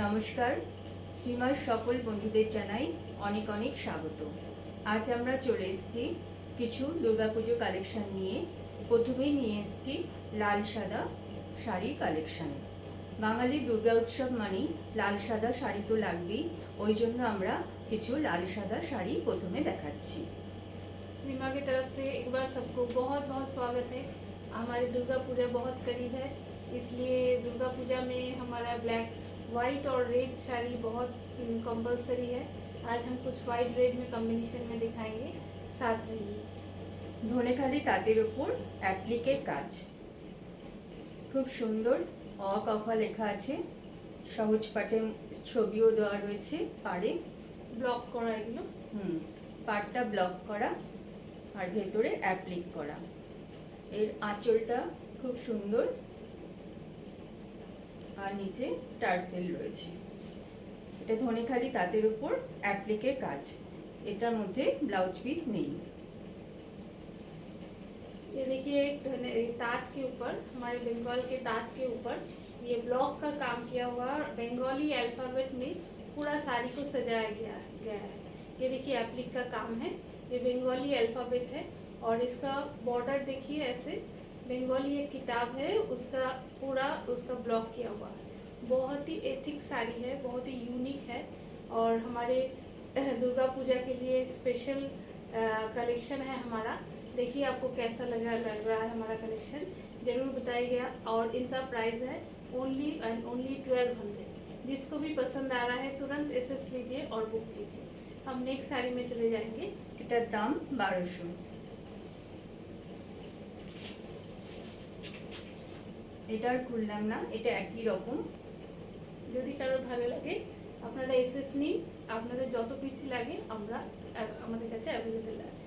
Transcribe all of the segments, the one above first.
নমস্কার, শ্রীমার সকল বন্ধুদের জানাই অনেক অনেক স্বাগত। আজ আমরা চলে এসেছি কিছু দুর্গাপুজো কালেকশন নিয়ে। প্রথমেই নিয়ে এসেছি লাল সাদা শাড়ির কালেকশন। বাঙালি দুর্গা উৎসব মানেই লাল সাদা শাড়ি তো লাগবেই, ওই জন্য আমরা কিছু লাল সাদা শাড়ি প্রথমে দেখাচ্ছি। सीमा की तरफ से एक बार सबको बहुत बहुत स्वागत है। हमारी दुर्गा पूजा बहुत करीब है, इसलिए दुर्गा पूजा में हमारा ब्लैक वाइट और रेड साड़ी बहुत कंपलसरी है। आज हम कुछ वाइट रेड में कॉम्बिनेशन में दिखाएंगे, साथ रहिए। ধনেখালি তাঁতের উপর অ্যাপ্লিকের কাজ, খুব সুন্দর অ ক খ লেখা আছে, সহজ পাঠে ছবিও দেওয়া রয়েছে পাড়ে। ব্লক করা এগুলো, পাড়টা ব্লক করা আর ভেতরে অ্যাপ্লিক করা। এর আঁচলটা খুব সুন্দর আর নিচে টার্সেল রয়েছে। এটা ধনেখালি তাঁতের উপর অ্যাপ্লিকের কাজ, এটার মধ্যে ব্লাউজ পিস নেই। ये देखिए ताँत के ऊपर, हमारे बंगाल के ताँत के ऊपर ये ब्लॉक का काम किया हुआ बंगाली अल्फाबेट में पूरा साड़ी को सजाया गया है। ये देखिए एप्लिक का काम है, ये बंगाली अल्फाबेट है और इसका बॉर्डर देखिए ऐसे बंगाली एक किताब है उसका पूरा उसका ब्लॉक किया हुआ है। बहुत ही एथिक साड़ी है, बहुत ही यूनिक है और हमारे दुर्गा पूजा के लिए स्पेशल कलेक्शन है हमारा। देखिए आपको कैसा लग रहा है हमारा कलेक्शन, जरूर बताइएगा। और इनका प्राइस है ओनली एंड ओनली 1200। जिसको भी पसंद आ रहा है तुरंत एसएस लीजिए और बुक कीजिए। हम नेक्स्ट साड़ी में चले जाएंगे। এটার দাম 1200। এটা আর খুললাম না, এটা একই রকম। যদি কারোর ভালো লাগে আপনারা এসএস নিন, আপনাদের যত পিসি লাগে আমাদের কাছে অ্যাভেলেবেল আছে।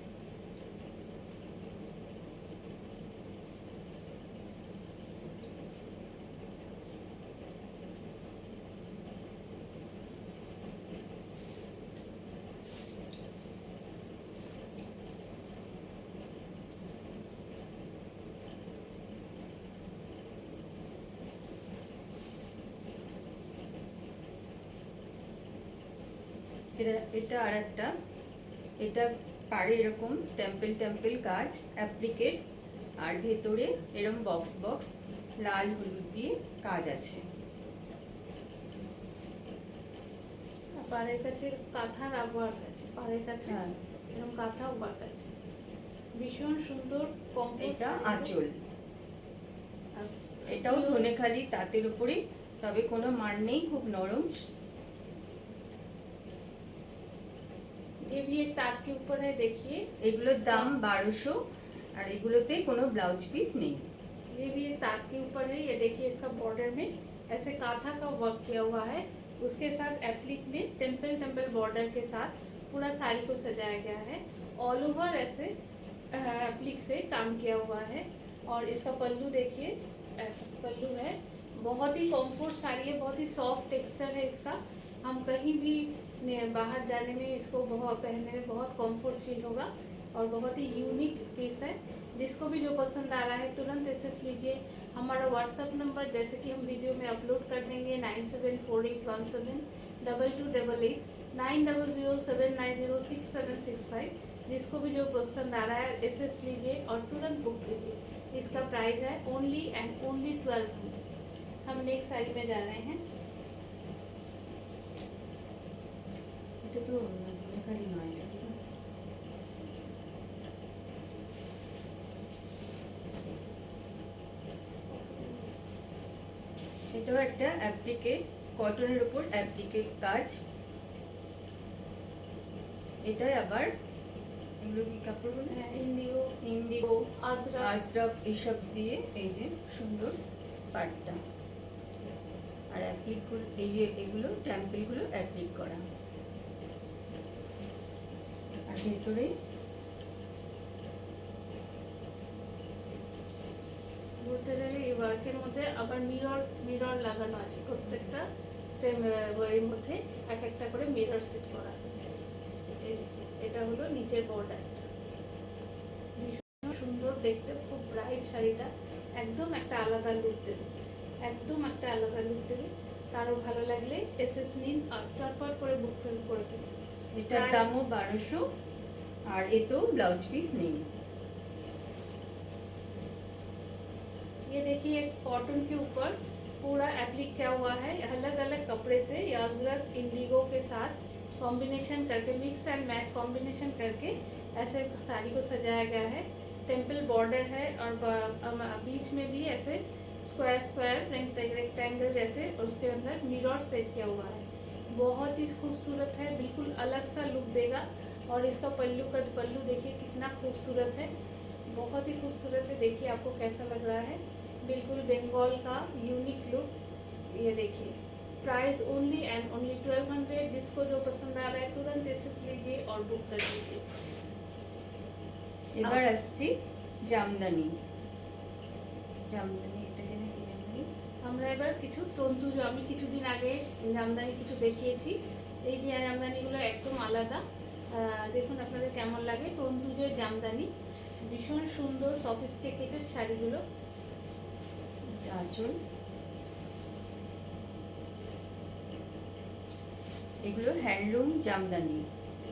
এটা আর একটা, এটা পাড়ে এরকম টেম্পল টেম্পল কাজ অ্যাপ্লিকেট আর ভেতরে এরকম বক্স বক্স লাল হলুদ দিয়ে কাজ আছে। পাড়ের কাছে কাঁথার আবহাওয়ার কাছে, পাড়ের কাছে এরকম কাঁথা ওয়ার কাছে ভীষণ সুন্দর। এটা আঁচল, এটাও ধনেখালি তাঁতের উপরে, তবে কোনো মার নেই, খুব নরম। ये भी एक ताँत के ऊपर है, देखिए এগুলোর দাম 1200 আর এগুলোতে কোনো ব্লাউজ পিস নেই। ये भी एक ताँत के ऊपर है। ये देखिए इसका बॉर्डर में ऐसे कांथा का वर्क किया हुआ है, उसके साथ एप्लिक में टेम्पल टेम्पल बॉर्डर के साथ पूरा साड़ी को सजाया गया है। ऑल ओवर ऐसे एप्लिक से काम किया हुआ है। और इसका पल्लू देखिए, ऐसा पल्लू है। बहुत ही कॉम्फर्ट साड़ी है, बहुत ही सॉफ्ट टेक्सचर है इसका। हम कहीं भी बाहर जाने में इसको बहुत पहनने में बहुत कंफर्ट फील होगा और बहुत ही यूनिक पीस है। जिसको भी जो पसंद आ रहा है तुरंत एसएस लीजिए। हमारा व्हाट्सएप नंबर जैसे कि हम वीडियो में अपलोड कर देंगे 9748172288 9007906765। जिसको भी जो पसंद आ रहा है एसएस लीजिए और तुरंत बुक कीजिए। इसका प्राइस है ओनली एंड ओनली 1200। हम नेक्स्ट साड़ी में जा रहे हैं। এটা তো ধনেখালি নয়, এটাও একটা অ্যাপ্লিকেট, কটনের উপর অ্যাপ্লিকেট কাজ। এটাই আবার এগুলো কি কাপড় বলে, इंडिगो ইন্ডিগো আজরা আজরক এসব দিয়ে এই যে সুন্দর পাটটা আর অ্যাপ্লিকগুলো, এই যে এগুলো টেম্পলগুলো অ্যাপ্লিক করা আর ভেতরে ঘুরতে গেলে এই ওয়ার্কের মধ্যে আবার মিরর লাগানো আছে। প্রত্যেকটা এর মধ্যে এক একটা করে মিরর সেট করা আছে। এটা হলো নিচের বর্ডারটা, ভীষণ সুন্দর দেখতে, খুব ব্রাইট শাড়িটা একদম একটা আলাদা লুক দেবে, একদম একটা আলাদা লুক দেবে। কারো ভালো লাগলে এসএস নিন আর চটপট করে বুক করে ফেলুন। এটার দামও 1200 আর এতেও ব্লাউজ পিস নেই। ये देखिए कॉटन के ऊपर पूरा एप्लिक किया हुआ है, अलग अलग कपड़े से अजरक इंडिगो के साथ कॉम्बिनेशन करके मिक्स एंड मैच कॉम्बिनेशन करके ऐसे साड़ी को सजाया गया है। टेम्पल बॉर्डर है और बीच में भी ऐसे स्क्वायर स्क्वायर रेक्टेंगल जैसे, और उसके अंदर मिरर सेट किया हुआ है। बहुत ही खूबसूरत है, बिल्कुल अलग सा लुक देगा। और इसका पल्लू देखिए कितना खूबसूरत है, बहुत ही खूबसूरत है। देखिए आपको कैसा लग रहा है, बिल्कुल बंगाल का यूनिक लुक। ये देखिए प्राइस ओनली एंड ओनली 1200। जिसको जो पसंद आ रहा है तुरंत एसेस लीजिए और बुक कर दीजिए। এবার আসছি জামদানি। জামদানি এটা যেন কি জামদানি? আমরা এবার কিছু তন্তু, আমি কিছুদিন আগে জামদানি কিছু দেখিয়েছি, এই যে জামদানিগুলো একদম আলাদা। দেখুন আপনাদের কেমন লাগে। তন্তুজের জামদানি, ভীষণ সুন্দর সফিস্টিকেটেড শাড়িগুলো। আঁচল, এগুলো হ্যান্ডলুম জামদানি,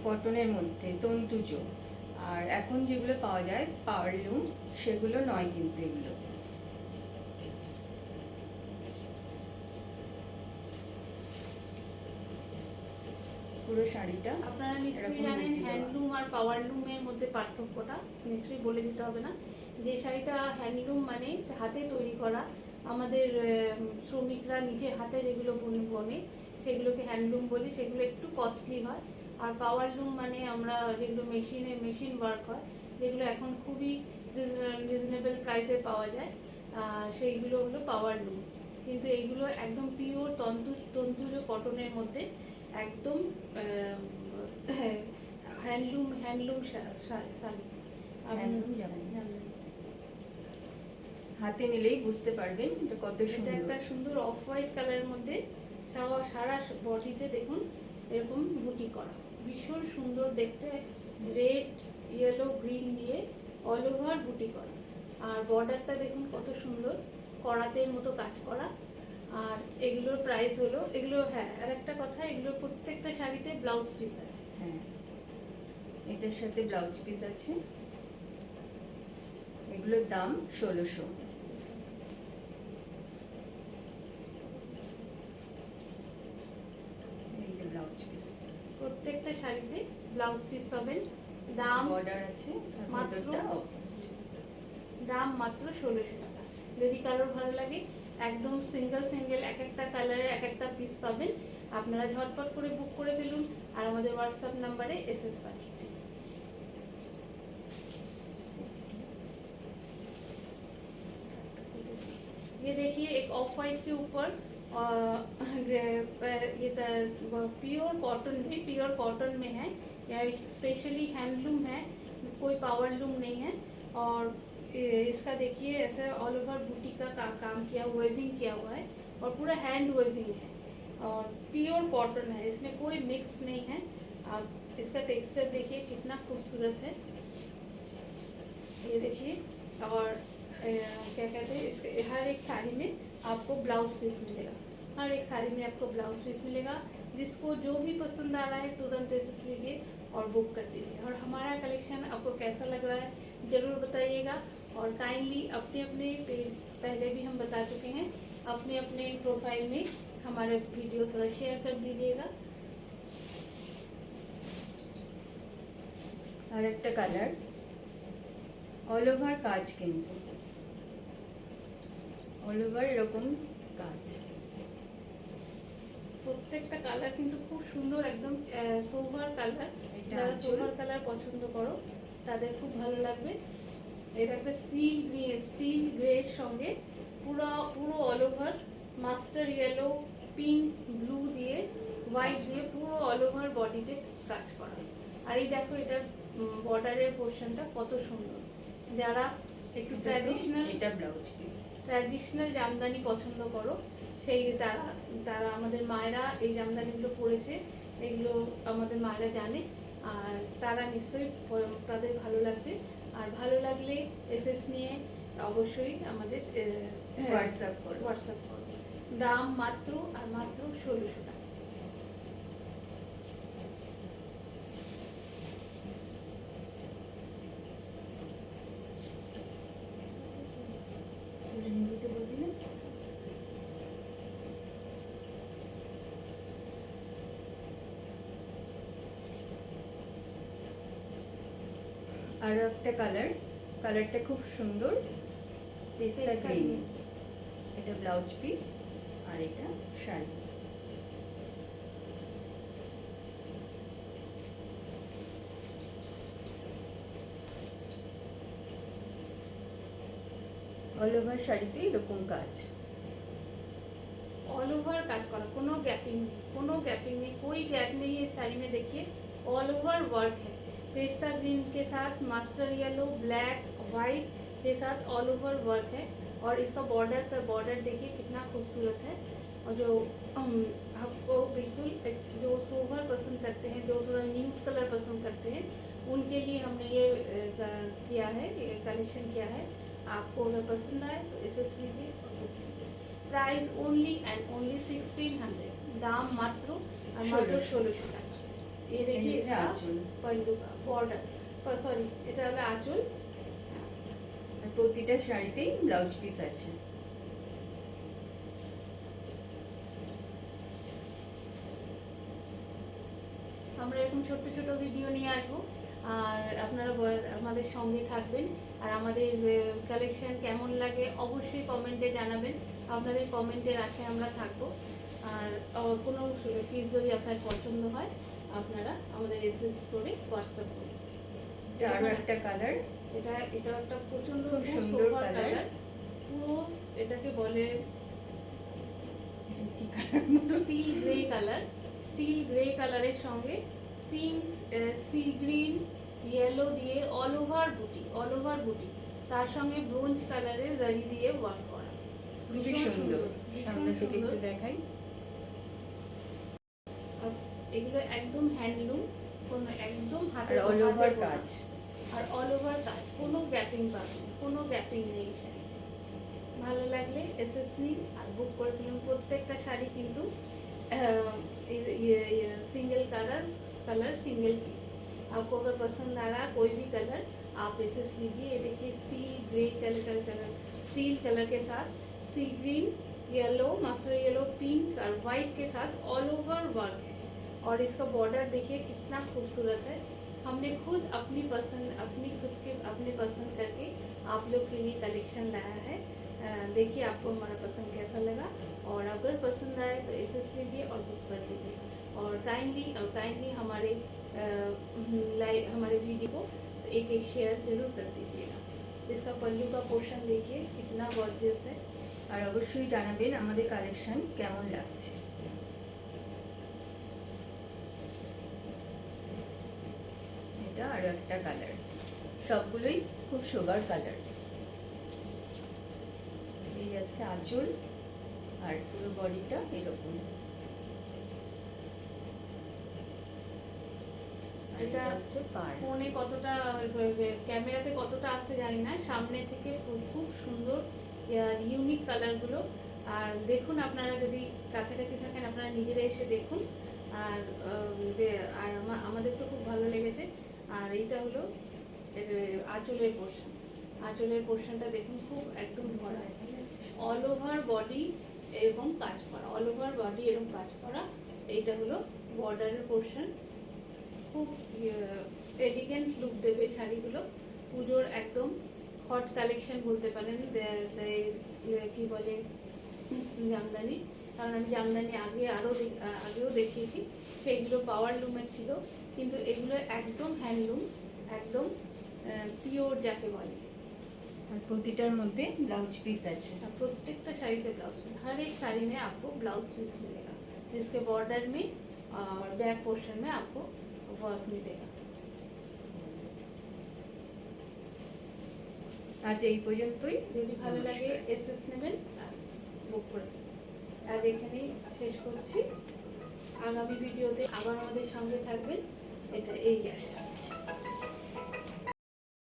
কটনের মধ্যে তন্তুজ। আর এখন যেগুলো পাওয়া যায় পাওয়ারলুম, সেগুলো নয় কিন্তু এগুলো। পুরো শাড়িটা আপনারা নিশ্চয়ই এরকম জানেন বুটি দেওয়া। হ্যান্ডলুম আর পাওয়ারলুমের মধ্যে পার্থক্যটা, নিশ্চয়ই বলে দিতে হবে না। যে শাড়িটা হ্যান্ডলুম মানে হাতে তৈরি করা, আমাদের শ্রমিকরা নিজে হাতে যেগুলো বনে সেগুলোকে হ্যান্ডলুম বলি, সেগুলো একটু কস্টলি হয়। আর পাওয়ারলুম মানে আমরা যেগুলো মেশিন ওয়ার্ক হয়, যেগুলো এখন খুবই রিজনেবল প্রাইসে পাওয়া যায়, সেইগুলো হলো পাওয়ারলুম। কিন্তু এইগুলো একদম পিওর তন্তুজ কটনের মধ্যে, একদম হ্যান্ডলুম শাড়ি। হ্যান্ডলুম জামদানি। হাতে নিলেই বুঝতে পারবেন এটা কত এটা সুন্দর। একটা সুন্দর অফ হোয়াইট কালারের মধ্যে সারা বডিতে দেখুন এরকম বুটি করা, ভীষণ সুন্দর দেখতে। রেড, ইয়েলো, গ্রিন দিয়ে অল ওভার বুটি করা। আর বর্ডারটা দেখুন কত সুন্দর, করাতের মতো কাজ করা। আর এগুলোর প্রাইস হলো, এগুলো হ্যাঁ আর একটা কথা, এগুলোর প্রত্যেকটা শাড়িতে ব্লাউজ পিস আছে। হ্যাঁ, এটার সাথে ব্লাউজ পিস আছে। এগুলোর দাম 1600। এই যে ব্লাউজ পিস, প্রত্যেকটা শাড়িতে ব্লাউজ পিস পাবেন। দাম বর্ডার আছে আর মাত্র ভেতরটা off। দাম মাত্র 1600 টাকা। যদি কারোর ভালো লাগে একদম সিঙ্গেল এক একটা কালারের এক একটা পিস পাবেন। আপনারা ঝটপট করে বুক করে ফেলুন আর আমাদের হোয়াটসঅ্যাপ নাম্বারে এসএস পাঠিয়ে দিন। ये देखिए एक ऑफ वाइट के ऊपर ये प्योर कॉटन में है, यह स्पेशली हैंडलूम है, कोई पावर लूम नहीं है। और इसका देखिए ऐसे ऑल ओवर बूटी का काम किया, वेविंग किया हुआ है और पूरा हैंड वेविंग है और प्योर कॉटन है, इसमें कोई मिक्स नहीं है। आप इसका टेक्सचर देखिए कितना खूबसूरत है, ये देखिए। और क्या कहते हैं, इसके हर एक साड़ी में आपको ब्लाउज पीस मिलेगा, हर एक साड़ी में आपको ब्लाउज पीस मिलेगा। जिसको जो भी पसंद आ रहा है तुरंत एसेस लीजिए और बुक कर दीजिए। और हमारा कलेक्शन आपको कैसा लग रहा है ज़रूर बताइएगा। और काइंडली अपने अपने पहले भी हम बता चुके हैं, अपने अपने प्रोफाइल में हमारे वीडियो थोड़ा शेयर कर दीजिएगा। আর একটা কালার, অল ওভার কাজ, কিন্তু অল ওভার এরকম কাজ। প্রত্যেকটা কালার কিন্তু খুব সুন্দর, একদম সোভার কালার। এটা যারা আঁচল। সোভার কালার পছন্দ করো তাদের খুব ভালো লাগবে। এটা একটা স্টিল গ্রের সঙ্গে পুরো all over master yellow, pink, blue দিয়ে হোয়াইট দিয়ে পুরো অল ওভার বডিতে কাজ করা। আর এই দেখো এটার বর্ডারের পোর্শনটা কত সুন্দর। যারা একটু এটা ব্লাউজ পিস। ট্র্যাডিশনাল জামদানি পছন্দ করো সেই তারা আমাদের মায়েরা এই জামদানিগুলো পরেছে, এগুলো আমাদের মায়েরা জানে। আর তারা নিশ্চয়ই তাদের ভালো লাগবে। আর ভালো লাগলে এসএস নিয়ে অবশ্যই আমাদের হোয়াটসঅ্যাপ করো। করো। দাম মাত্র আর মাত্র 1600 টাকা। আর একটা কালারটা খুব সুন্দর, পেস্তা গ্রিন। এটা ব্লাউজ পিস আর এটা শাড়ি। অল ওভার শাড়িতে এরকম কাজ, ऑल ओवर काज करा, कोनो गैपिंग नहीं, कोई गैप नहीं है इस साड़ी में। देखिए ऑल ओवर वर्क है, पेस्ता ग्रीन के साथ मास्टर येलो, ब्लैक, वाइट के साथ ऑल ओवर वर्क है। और इसका बॉर्डर देखिए कितना खूबसूरत है। और जो आपको बिल्कुल जो सोबर पसंद करते हैं, जो थोड़ा न्यूड कलर पसंद करते हैं, उनके लिए हमने ये किया है, ये कलेक्शन किया है। आपको अगर पसंद आए तो इसे लीजिए। प्राइस ओनली एंड ओनली 1600, दाम मात्र और मात्र 1600 টাকা। ये देखिए इसका पल्लू का बॉर्डर, सॉरी এটা হলো আঁচল। আর প্রতিটা শাড়িতেই ব্লাউজ পিস আছে। আমরা এরকম ছোট ছোট ভিডিও নিয়ে আসবো, আর আপনারা আমাদের সঙ্গে থাকবেন। আর আমাদের কালেকশন কেমন লাগে অবশ্যই কমেন্টে জানাবেন, আপনাদের কমেন্টের আশায় আমরা থাকবো। আর কোনো পিস যদি আপনার পছন্দ হয় আপনারা আমাদের এসএস করে হোয়াটসঅ্যাপ করুন। আরো একটা কালার, এটা একটা প্রচন্ড খুব সুন্দর কালার, পুরো এটাকে বলে still grey colour. Still grey কালারের সঙ্গে পিঙ্ক, সি গ্রিন, ইয়েলো দিয়ে অল ওভার বুটি, তার সঙ্গে ব্রোঞ্জ কালারের জারি দিয়ে ওয়ার্ক করা, খুবই সুন্দর। সামনে থেকে একটু দেখাই। এগুলো একদম হ্যান্ডলুম, কোনো একদম হাতে অল ওভার কাজ, আর অল ওভার কাজ, কোনো গ্যাপিং পাবেন, কোনো গ্যাপিং নেই শাড়ি। ভালো লাগলে এসএস নিন আর বুক করে ফেলুন। প্রত্যেকটা শাড়ি কিন্তু सिंगल कलर सिंगल पीस। आपको अगर पसंद आ रहा है कोई भी कलर आप इसे लीजिए। ये देखिए steel grey colour steel colour के साथ sea green, yellow, mustard yellow, pink और वाइट के साथ ऑल ओवर वर्क है। और इसका बॉर्डर देखिए कितना खूबसूरत है। हमने खुद अपनी पसंद करके आप लोग के लिए कलेक्शन लाया है। देखिए आपको हमारा पसंद कैसा लगा, और अगर पसंद आए तो एसएस लीजिए और बुक कर दीजिए। और काइंडली हमारे वीडियो को एक शेयर जरूर कर दीजिएगा। इसका पल्लू का पोर्शन देखिए कितना गॉर्जियस है। আর অবশ্যই জানাবেন আমাদের কালেকশন কেমন লাগছে। এটা আরো একটা কালার, সবগুলোই খুব সোবার কালার। এই যাচ্ছে আঁচল আর পুরো বডিটা এরকম। এটা হচ্ছে ফোনে কতটা, ক্যামেরাতে কতটা আসছে জানি না, সামনে থেকে খুব সুন্দর ইউনিক কালারগুলো। আর দেখুন আপনারা যদি কাছাকাছি থাকেন আপনারা নিজেরা এসে দেখুন। আর আমাদের তো খুব ভালো লেগেছে। আর এইটা হলো আঁচলের পোর্শনটা দেখুন, খুব একদম ভরা, অল ওভার বডি এরকম কাজ করা, এইটা হলো বর্ডারের পোর্শন। খুব এলিগেন্ট লুক দেবে শাড়িগুলো। পুজোর একদম হট কালেকশন বলতে পারেন, কি বলে জামদানি। কারণ আমি জামদানি আগেও দেখিয়েছি, সেইগুলো পাওয়ার লুমের ছিল, কিন্তু এগুলো একদম হ্যান্ডলুম, একদম পিওর যাকে বলে। और প্রতিটার মধ্যে ব্লাউজ পিস আছে। प्रत्येक साड़ी पे ब्लाउज पीस, हर एक साड़ी में आपको ब्लाउज पीस मिलेगा, जिसके बॉर्डर में और बैक पोर्शन में आपको वर्क मिलेगा। আজ এই পর্যন্তই। যদি ভালো লাগে এসএস নেবেন আর বুক করে দেবেন। আর এখানেই শেষ করছি। আগামী ভিডিওতে আবার আমাদের সঙ্গে থাকবেন। এটা এই আশা।